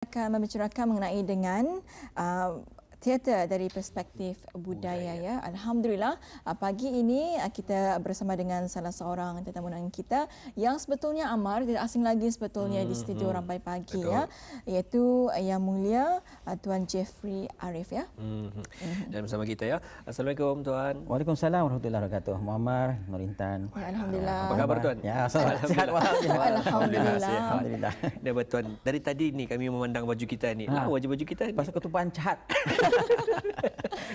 Akan membicarakan mengenai dengan teater dari perspektif budaya ya. Alhamdulillah pagi ini kita bersama dengan salah seorang tetamu undangan kita yang sebetulnya Amar tidak asing lagi sebetulnya di studio Rampai Pagi. Betul. Ya, iaitu Yang Mulia Tuan Jeffrey Arif ya. Dan bersama kita ya. Assalamualaikum Tuan. Waalaikumsalam warahmatullahi wabarakatuh. Muhammad, Nurintan. Ya, Alhamdulillah. Apa khabar Tuan? Ya, sehat walafiat. Alhamdulillah. Alhamdulillah. Dapat Tuan. Dari tadi ni kami memandang baju kita ni. Baju kita ni. Pasal ketupat cahat.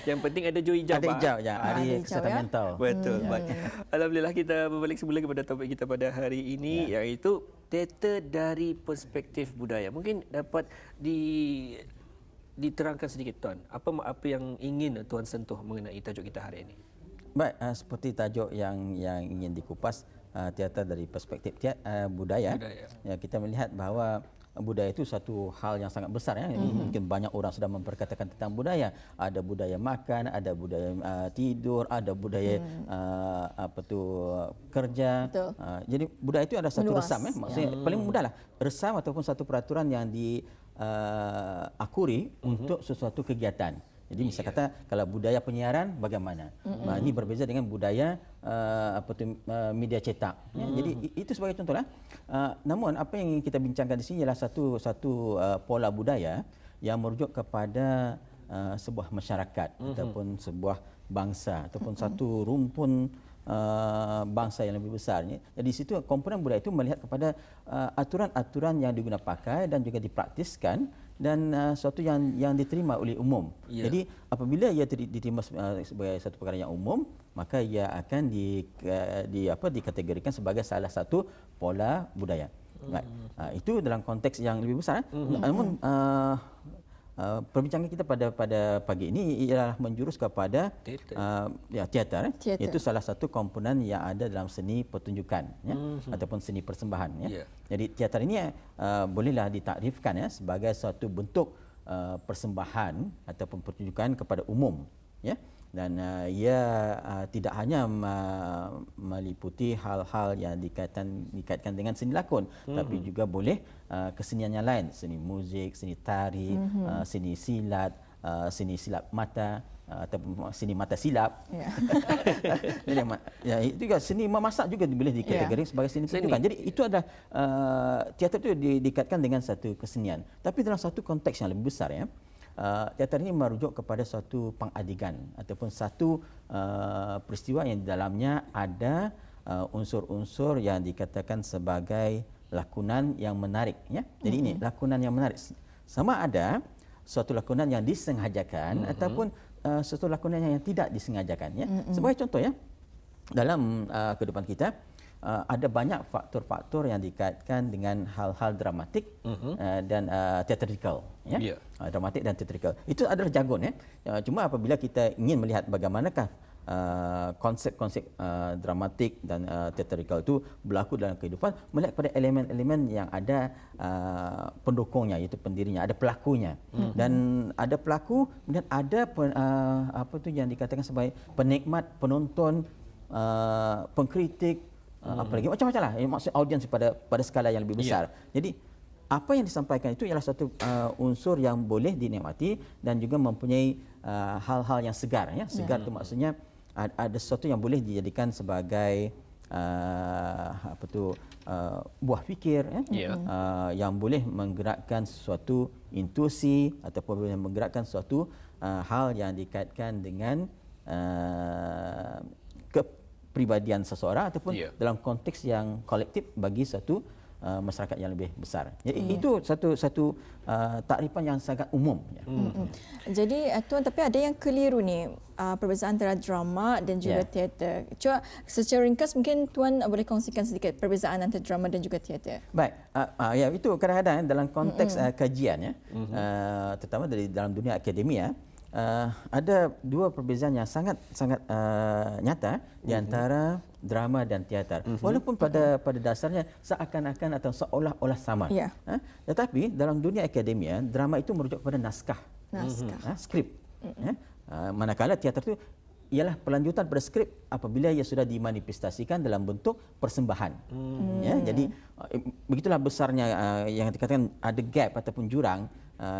Yang penting ada hijau hijau. Ada hijau ya, hari kesihatan ya? mental. Betul. Baik. Alhamdulillah kita berbalik semula kepada topik kita pada hari ini iaitu teater dari perspektif budaya. Mungkin dapat diterangkan sedikit Tuan. Apa yang ingin Tuan sentuh mengenai tajuk kita hari ini? Baik, seperti tajuk yang ingin dikupas, teater dari perspektif budaya. Ya, kita melihat bahawa budaya itu satu hal yang sangat besar ya. Mungkin banyak orang sudah memperkatakan tentang budaya. Ada budaya makan, ada budaya tidur, ada budaya kerja. Jadi budaya itu ada satu resam ya. Maksudnya paling mudahlah resam ataupun satu peraturan yang diakuri untuk sesuatu kegiatan. Jadi misal kata kalau budaya penyiaran bagaimana? Ini berbeza dengan budaya media cetak. Ya, jadi itu sebagai contohlah. Namun apa yang kita bincangkan di sini ialah satu pola budaya yang merujuk kepada sebuah masyarakat ataupun sebuah bangsa ataupun satu rumpun bangsa yang lebih besar. Jadi di situ komponen budaya itu melihat kepada aturan-aturan yang digunakan pakai dan juga dipraktiskan dan suatu yang diterima oleh umum. Jadi apabila ia diterima sebagai satu perkara yang umum, maka ia akan dikategorikan sebagai salah satu pola budaya. Itu dalam konteks yang lebih besar. Namun perbincangan kita pada pagi ini ialah menjurus kepada teater. Itu salah satu komponen yang ada dalam seni pertunjukan ataupun seni persembahan ya. Jadi teater ini bolehlah ditakrifkan ya sebagai suatu bentuk persembahan ataupun pertunjukan kepada umum ya. Dan ia tidak hanya meliputi hal-hal yang dikaitkan dengan seni lakon, tapi juga boleh kesenian yang lain, seni muzik, seni tari, seni silat, seni silap mata ataupun seni mata silap. Ya, itu juga seni memasak juga boleh dikategorikan sebagai seni pertunjukan. Jadi itu adalah teater itu dikaitkan dengan satu kesenian. Tapi dalam satu konteks yang lebih besar ya. Teater ini merujuk kepada suatu pengadegan ataupun satu peristiwa yang di dalamnya ada unsur-unsur yang dikatakan sebagai lakonan yang menarik ya. Jadi ini lakonan yang menarik. Sama ada suatu lakonan yang disengajakan ataupun suatu lakonan yang tidak disengajakan ya. Sebagai contoh ya, dalam kehidupan kita ada banyak faktor-faktor yang dikaitkan dengan hal-hal dramatik dan theatrical ya. Dramatik dan theatrical. Itu adalah jargon ya. Cuma apabila kita ingin melihat bagaimanakah konsep-konsep dramatik dan theatrical itu berlaku dalam kehidupan, melihat pada elemen-elemen yang ada pendukungnya, iaitu pendirinya, ada pelakunya. Dan ada pelaku, kemudian ada yang dikatakan sebagai penikmat, penonton, pengkritik, apalagi macam-macam lah, maksud audiens pada skala yang lebih besar. Jadi apa yang disampaikan itu ialah satu unsur yang boleh dinikmati dan juga mempunyai hal-hal yang segar ya. Segar itu maksudnya ada sesuatu yang boleh dijadikan sebagai buah fikir ya. Yang boleh menggerakkan suatu intuisi ataupun boleh menggerakkan suatu hal yang dikaitkan dengan kepribadian seseorang ataupun dalam konteks yang kolektif bagi satu masyarakat yang lebih besar. Jadi itu satu takrifan yang sangat umum ya. Jadi Tuan, tapi ada yang keliru ni perbezaan antara drama dan juga teater. Cuba secara ringkas mungkin Tuan boleh kongsikan sedikit perbezaan antara drama dan juga teater. Baik, ya itu kadang-kadang dalam konteks kajian ya, terutama dalam dunia akademia. Ada dua perbezaan yang sangat nyata di antara drama dan teater. Walaupun pada dasarnya seakan-akan atau seolah-olah sama. Tetapi dalam dunia akademia, drama itu merujuk kepada naskah. Skrip. Manakala teater itu ialah pelanjutan pada skrip apabila ia sudah dimanifestasikan dalam bentuk persembahan. Ya, jadi begitulah besarnya yang dikatakan ada gap ataupun jurang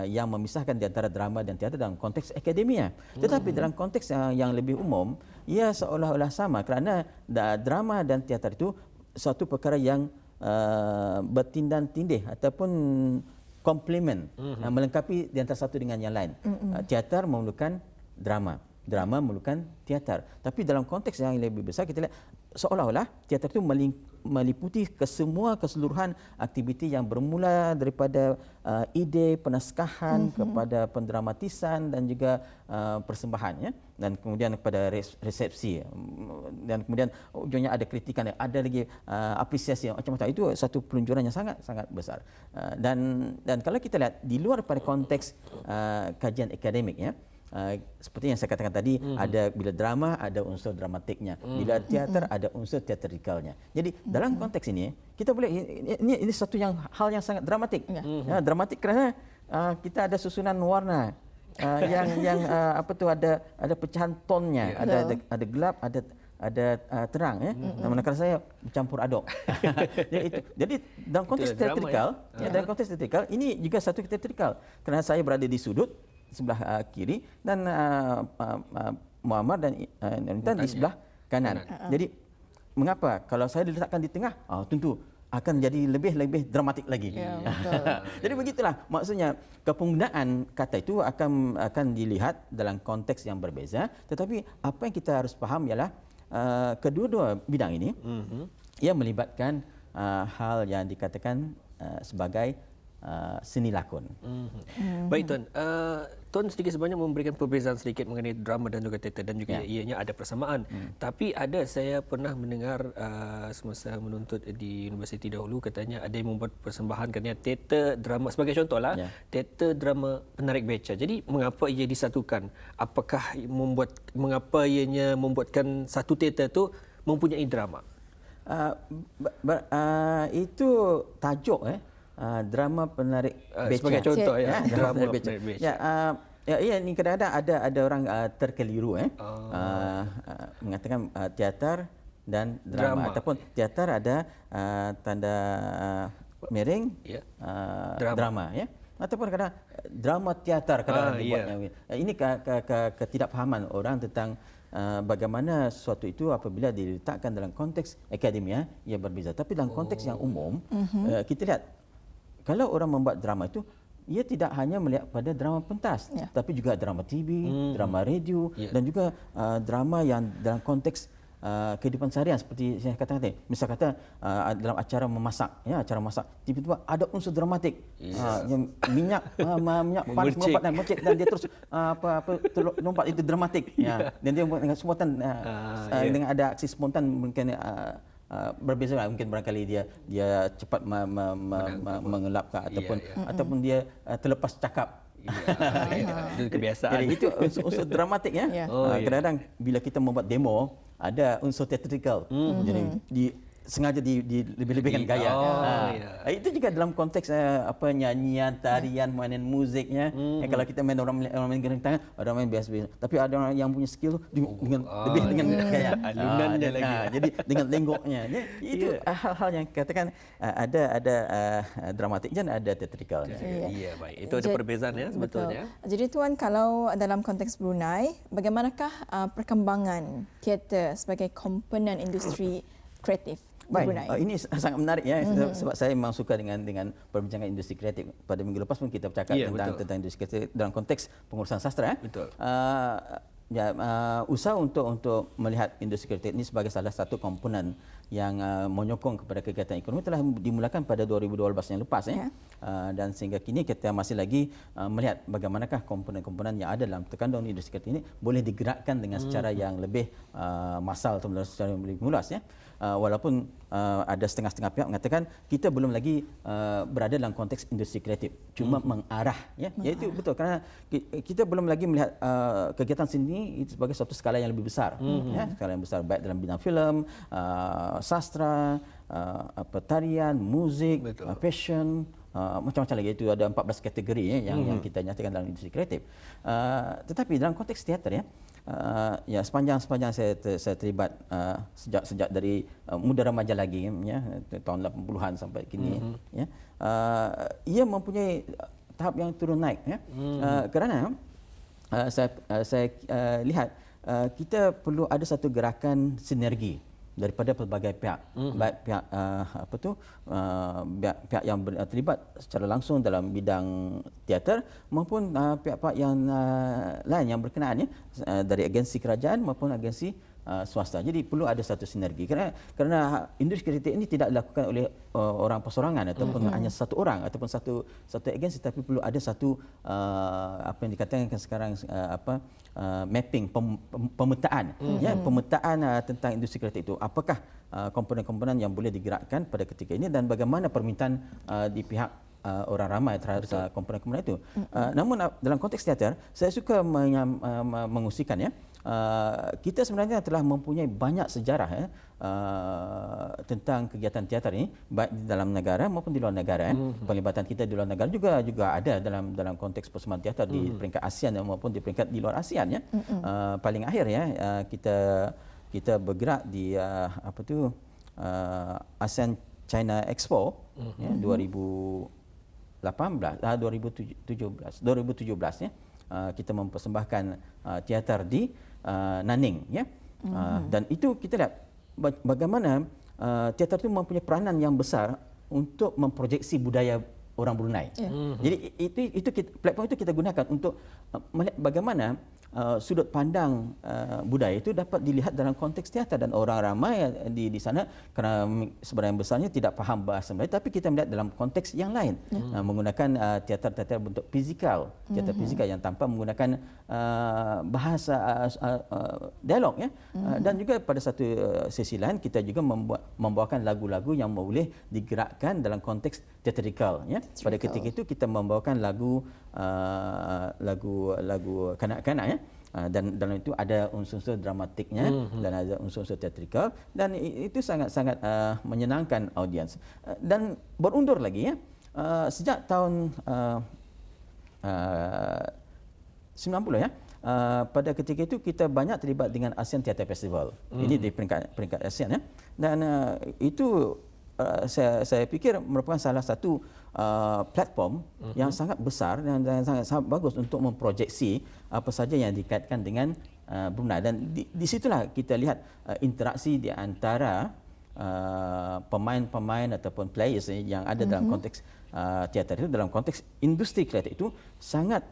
yang memisahkan di antara drama dan teater dalam konteks akademia. Tetapi dalam konteks yang lebih umum, ia seolah-olah sama kerana drama dan teater itu suatu perkara yang bertindan tindih ataupun komplement, melengkapi di antara satu dengan yang lain. Teater memerlukan drama, drama memerlukan teater. Tapi dalam konteks yang lebih besar, kita lihat seolah-olah teater itu meliputi keseluruhan aktiviti yang bermula daripada ide penaskahan kepada pendramatisan dan juga persembahan, ya, dan kemudian kepada resepsi, dan kemudian ujungnya ada kritikan, ada lagi apresiasi macam-macam. Itu satu peluncuran yang sangat besar. Dan kalau kita lihat di luar pada konteks kajian akademik, ya, seperti yang saya katakan tadi, ada bila drama ada unsur dramatiknya, bila teater ada unsur teatrikalnya. Jadi dalam konteks ini kita boleh ini satu hal yang sangat dramatik. Ya, dramatik kerana kita ada susunan warna yang apa tu, ada pecahan tonnya, ada gelap, ada terang, ya. Manakala saya bercampur aduk. Jadi dalam konteks teatrikal, dalam konteks teatrikal ini juga satu teatrikal kerana saya berada di sudut sebelah kiri dan Muammar dan Intan di sebelah kanan. Jadi mengapa kalau saya diletakkan di tengah? Tentu akan jadi lebih dramatik lagi. Ya, jadi begitulah maksudnya, kepenggunaan kata itu akan dilihat dalam konteks yang berbeza, tetapi apa yang kita harus faham ialah kedua-dua bidang ini ia melibatkan hal yang dikatakan sebagai seni lakon. Baik Tuan, Tuan sedikit sebanyak memberikan perbezaan sedikit mengenai drama dan juga teater, dan juga ianya ada persamaan. Tapi saya pernah mendengar semasa menuntut di universiti dahulu, katanya ada yang membuat persembahan, katanya teater drama, sebagai contohlah, teater drama penarik beca. Jadi mengapa ia disatukan? Apakah mengapa ianya membuatkan satu teater itu mempunyai drama? Itu tajuk, drama penarik beca. Sebagai contoh, ya, drama penarik beca. beca. Ya, ini kadang-kadang ada orang terkeliru, mengatakan teater dan drama. Ataupun teater ada tanda miring, drama, ya. Ataupun kadang drama teater kadang dibuat. Ini ketidakfahaman orang tentang bagaimana sesuatu itu apabila diletakkan dalam konteks akademia, ia berbeza. Tapi dalam konteks yang umum, kita lihat kalau orang membuat drama itu, ia tidak hanya melihat pada drama pentas, tapi juga drama TV, drama radio, dan juga drama yang dalam konteks kehidupan seharian seperti saya katakan tadi. Misal kata dalam acara memasak, acara masak, tiba-tiba ada unsur dramatik, yang minyak panas melompat dan mercik, dan dia terus lompat, itu dramatik. Dan dia buat dengan spontan, dengan ada aksi spontan, mungkin berbeza, mungkin barangkali dia cepat mengelapkan ataupun dia terlepas cakap. Itu kebiasaan. Jadi itu unsur dramatik, ya. Kadang-kadang bila kita membuat demo ada unsur teatrikal. Jadi sengaja lebih-lebihkan gaya. Itu juga dalam konteks nyanyian, tarian, mainan musiknya. Kalau kita main orang main gering tangan, orang main biasa-biasa. Tapi ada orang yang punya skill dengan lebih dengan gaya. Alunannya lagi. Jadi dengan lenggoknya. Itu hal-hal yang katakan ada dramatik dan ada teatrikal. Iya, baik. Itu ada perbezaan, ya, sebetulnya. Betul. Jadi Tuan, kalau dalam konteks Brunei, bagaimanakah perkembangan teater sebagai komponen industri kreatif? Baik, ini sangat menarik, ya, sebab saya memang suka dengan perbincangan industri kreatif. Pada minggu lepas pun kita bercakap tentang industri kreatif dalam konteks pengurusan sastra. Betul. Usaha untuk melihat industri kreatif ini sebagai salah satu komponen yang menyokong kepada kegiatan ekonomi telah dimulakan pada 2012 yang lepas, dan sehingga kini kita masih lagi melihat bagaimanakah komponen-komponen yang ada dalam terkandung industri kreatif ini boleh digerakkan dengan secara yang lebih massal atau secara yang lebih meluas, ya. Walaupun ada setengah-setengah pihak mengatakan kita belum lagi berada dalam konteks industri kreatif, cuma mengarah, ya. Itu betul kerana kita belum lagi melihat kegiatan seni itu sebagai suatu skala yang lebih besar, skala yang besar, baik dalam bidang filem, sastra, tarian, muzik, fashion, macam-macam lagi. Itu ada 14 kategori, yang kita nyatakan dalam industri kreatif. Tetapi dalam konteks teater, ya, ya sepanjang saya terlibat sejak dari muda remaja lagi ya, tahun 80-an sampai kini ya. Ia mempunyai tahap yang turun naik ya. Kerana saya lihat kita perlu ada satu gerakan sinergi daripada pelbagai pihak, baik pihak pihak yang terlibat secara langsung dalam bidang teater maupun pihak-pihak yang lain yang berkenaan ya, dari agensi kerajaan maupun agensi swasta. Jadi perlu ada satu sinergi kerana industri kreatif ini tidak dilakukan oleh orang persorangan ataupun hanya satu orang ataupun satu agensi, tapi perlu ada satu apa yang dikatakan sekarang mapping, pemetaan ya, pemetaan tentang industri kreatif itu. Apakah komponen-komponen yang boleh digerakkan pada ketika ini dan bagaimana permintaan di pihak orang ramai terhadap komponen-komponen itu. Namun dalam konteks teater, saya suka mengusikan ya, kita sebenarnya telah mempunyai banyak sejarah ya, tentang kegiatan teater ini baik di dalam negara maupun di luar negara. Pelibatan kita di luar negara juga ada dalam konteks persembahan teater di peringkat ASEAN maupun di peringkat di luar ASEAN ya. Paling akhir ya, kita bergerak di ASEAN China Expo ya, 2017 ya. Kita mempersembahkan teater di Nanning ya. Dan itu kita lihat bagaimana teater itu mempunyai peranan yang besar untuk memprojeksi budaya orang Brunei. Jadi itu platform itu kita gunakan untuk melihat bagaimana sudut pandang budaya itu dapat dilihat dalam konteks teater, dan orang ramai di sana kerana sebenarnya besarnya tidak faham bahasa Melayu, tapi kita melihat dalam konteks yang lain menggunakan teater bentuk fizikal, teater fizikal yang tanpa menggunakan bahasa dialog ya. Dan juga pada satu sesi lain kita juga membawakan lagu-lagu yang boleh digerakkan dalam konteks teatrikal ya. Pada ketika itu kita membawakan lagu kanak-kanak ya. Dan dalam itu ada unsur-unsur dramatiknya dan ada unsur-unsur teatrikal, dan itu sangat-sangat menyenangkan audiens. Dan berundur lagi ya, sejak tahun 90 ya, pada ketika itu kita banyak terlibat dengan ASEAN Theatre Festival. Ini di peringkat ASEAN ya. Dan itu saya fikir merupakan salah satu platform yang sangat besar dan sangat bagus untuk memprojeksi apa saja yang dikaitkan dengan Brunei. Dan di situlah kita lihat interaksi di antara pemain-pemain ataupun players yang ada dalam konteks teater itu, dalam konteks industri kreatif itu sangat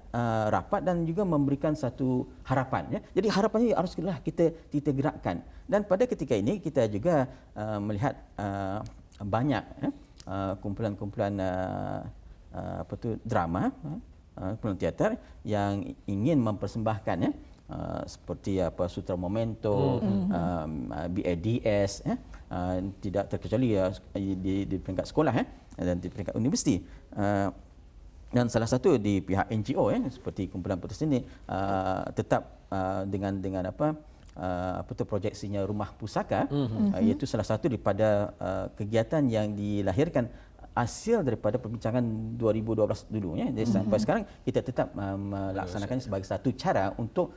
rapat dan juga memberikan satu harapan ya. Jadi harapannya haruslah kita gerakkan. Dan pada ketika ini kita juga melihat banyak kumpulan-kumpulan drama, kumpulan teater yang ingin mempersembahkan ya, seperti Sutra Momento, BADS ya, tidak terkecuali di peringkat sekolah ya, dan di peringkat universiti. Dan salah satu di pihak NGO ya, seperti kumpulan putus ini tetap dengan proyeksinya Rumah Pusaka, iaitu salah satu daripada kegiatan yang dilahirkan hasil daripada perbincangan 2012 dulu ya. Jadi sampai sekarang kita tetap melaksanakannya sebagai satu cara untuk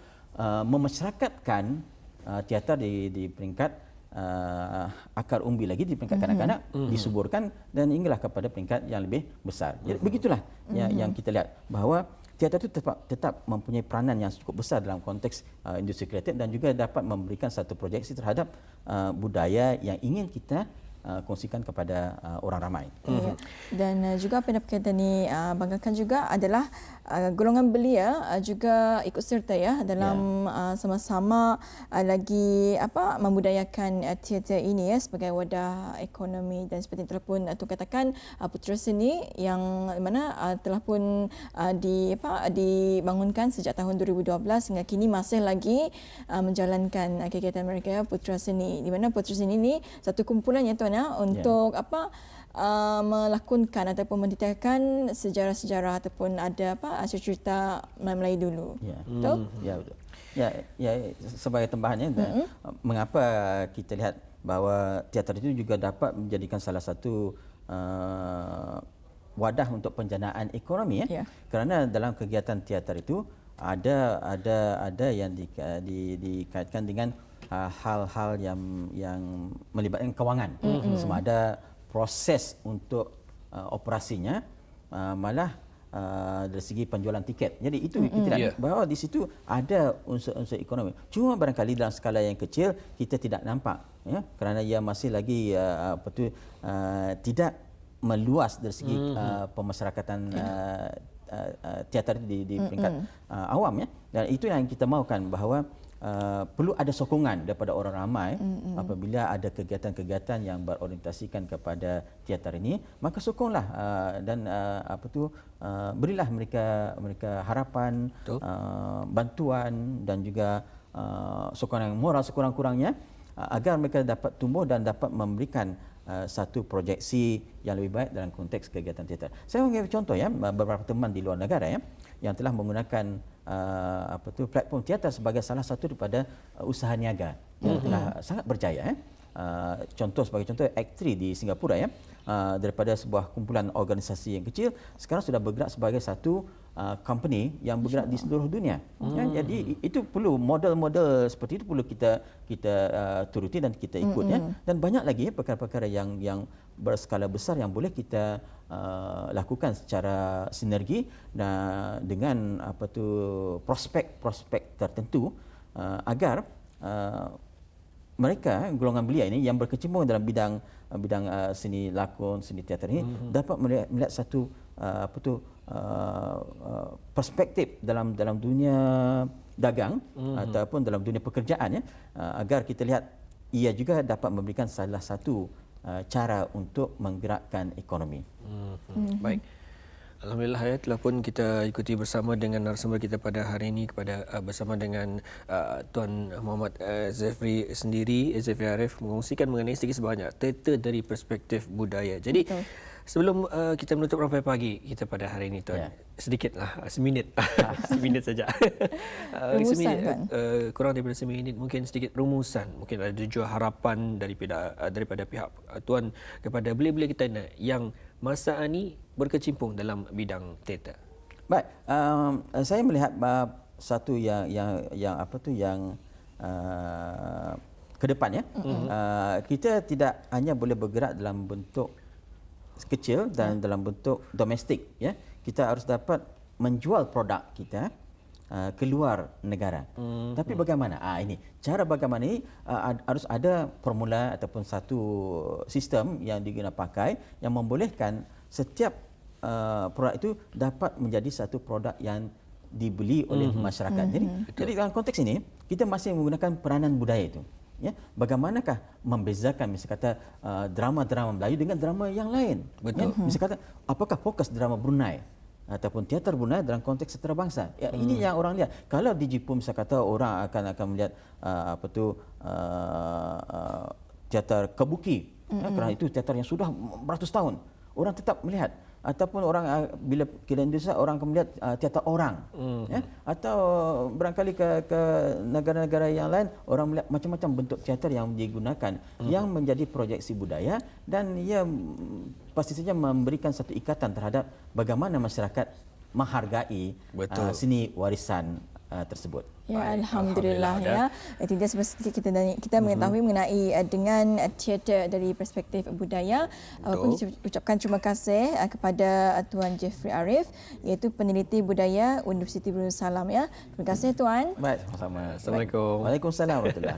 memasyarakatkan teater di peringkat akar umbi lagi, di peringkat kanak-kanak disuburkan dan hinggalah kepada peringkat yang lebih besar. Jadi begitulah yang kita lihat bahawa teater itu tetap mempunyai peranan yang cukup besar dalam konteks industri kreatif dan juga dapat memberikan satu proyeksi terhadap budaya yang ingin kita kongsikan kepada orang ramai. Dan juga apa yang dapat kita banggakan juga adalah golongan belia juga ikut serta ya dalam sama-sama lagi membudayakan teater ini ya sebagai wadah ekonomi. Dan seperti telah pun tu katakan, Putra Seni yang mana telah pun dibangunkan sejak tahun 2012 hingga kini masih lagi menjalankan kegiatan mereka, Putra Seni, di mana Putra Seni ini satu kumpulan yang tuan untuk melakonkan ataupun mendetailkan sejarah-sejarah ataupun ada cerita Melayu dulu. Betul? Ya, betul. Ya, sebagai tambahannya, mengapa kita lihat bahawa teater itu juga dapat menjadikan salah satu wadah untuk penjanaan ekonomi ya. Kerana dalam kegiatan teater itu ada yang dikaitkan dengan hal-hal yang melibatkan kewangan. Sama ada proses untuk operasinya, malah dari segi penjualan tiket. Jadi itu kita lihat bahawa di situ ada unsur-unsur ekonomi. Cuma barangkali dalam skala yang kecil kita tidak nampak, ya, kerana ia masih lagi tidak meluas dari segi pemasyarakatan teater di peringkat awam, ya. Dan itu yang kita mahukan, bahawa perlu ada sokongan daripada orang ramai apabila ada kegiatan-kegiatan yang berorientasikan kepada teater ini, maka sokonglah dan berilah mereka harapan, bantuan dan juga sokongan moral sekurang-kurangnya agar mereka dapat tumbuh dan dapat memberikan satu proyeksi yang lebih baik dalam konteks kegiatan teater. Saya mengambil contoh, ya, beberapa teman di luar negara, ya, yang telah menggunakan platform teater sebagai salah satu daripada usaha niaga yang telah sangat berjaya. Contoh, sebagai contoh, Act3 di Singapura, ya, daripada sebuah kumpulan organisasi yang kecil sekarang sudah bergerak sebagai satu company yang bergerak di seluruh dunia. Ya, jadi itu perlu model-model seperti itu perlu kita turuti dan kita ikut, ya. Dan banyak lagi, ya, perkara-perkara yang berskala besar yang boleh kita lakukan secara sinergi dengan prospek-prospek tertentu agar mereka, golongan belia ini yang berkecimpung dalam bidang seni lakon, seni teater ini dapat melihat satu perspektif dalam dunia dagang ataupun dalam dunia pekerjaan, ya, agar kita lihat ia juga dapat memberikan salah satu cara untuk menggerakkan ekonomi. Baik. Alhamdulillah, ya, telah pun kita ikuti bersama dengan narasumber kita pada hari ini bersama dengan Tuan Muhammad Zafri sendiri, Zafri Arif, mengongsikan mengenai sedikit sebanyak teater dari perspektif budaya. Jadi sebelum kita menutup rampai pagi kita pada hari ini, Tuan, sedikitlah, seminit, seminit saja. Rumusan, Tuan. Kurang daripada seminit, mungkin sedikit rumusan, mungkin ada juga harapan daripada pihak Tuan kepada belia-belia kita yang masa ini berkecimpung dalam bidang teater. Baik, saya melihat satu yang ke depan, ya. Kita tidak hanya boleh bergerak dalam bentuk kecil dan dalam bentuk domestik, ya. Kita harus dapat menjual produk kita keluar negara. Tapi bagaimana? Ini cara bagaimana ini harus ada formula ataupun satu sistem yang digunakan pakai yang membolehkan setiap produk itu dapat menjadi satu produk yang dibeli oleh masyarakat. Jadi dalam konteks ini kita masih menggunakan peranan budaya itu. Ya, bagaimanakah membezakan misalnya kata drama-drama Melayu dengan drama yang lain? Betul. Ya, misalnya kata apakah fokus drama Brunei ataupun teater Brunei dalam konteks antarabangsa. Ya, ini yang orang lihat. Kalau di Jepun misalnya kata orang akan melihat teater kabuki, ya, kerana itu teater yang sudah beratus tahun. Orang tetap melihat. Ataupun orang bila ke Indonesia orang akan melihat teater orang, ya, atau barangkali ke negara-negara yang lain orang melihat macam-macam bentuk teater yang digunakan yang menjadi proyeksi budaya, dan ia pasti saja memberikan satu ikatan terhadap bagaimana masyarakat menghargai seni warisan tersebut. Ya, Alhamdulillah, ya. Tidak semestinya kita mengetahui mengenai dengan teater dari perspektif budaya. Pun ucapkan terima kasih kepada Tuan Zafri Arif, iaitu peneliti budaya Universiti Brunei Darussalam, ya. Terima kasih, Tuan. Baik, sama-sama. Assalamualaikum. Waalaikumsalam warahmatullahi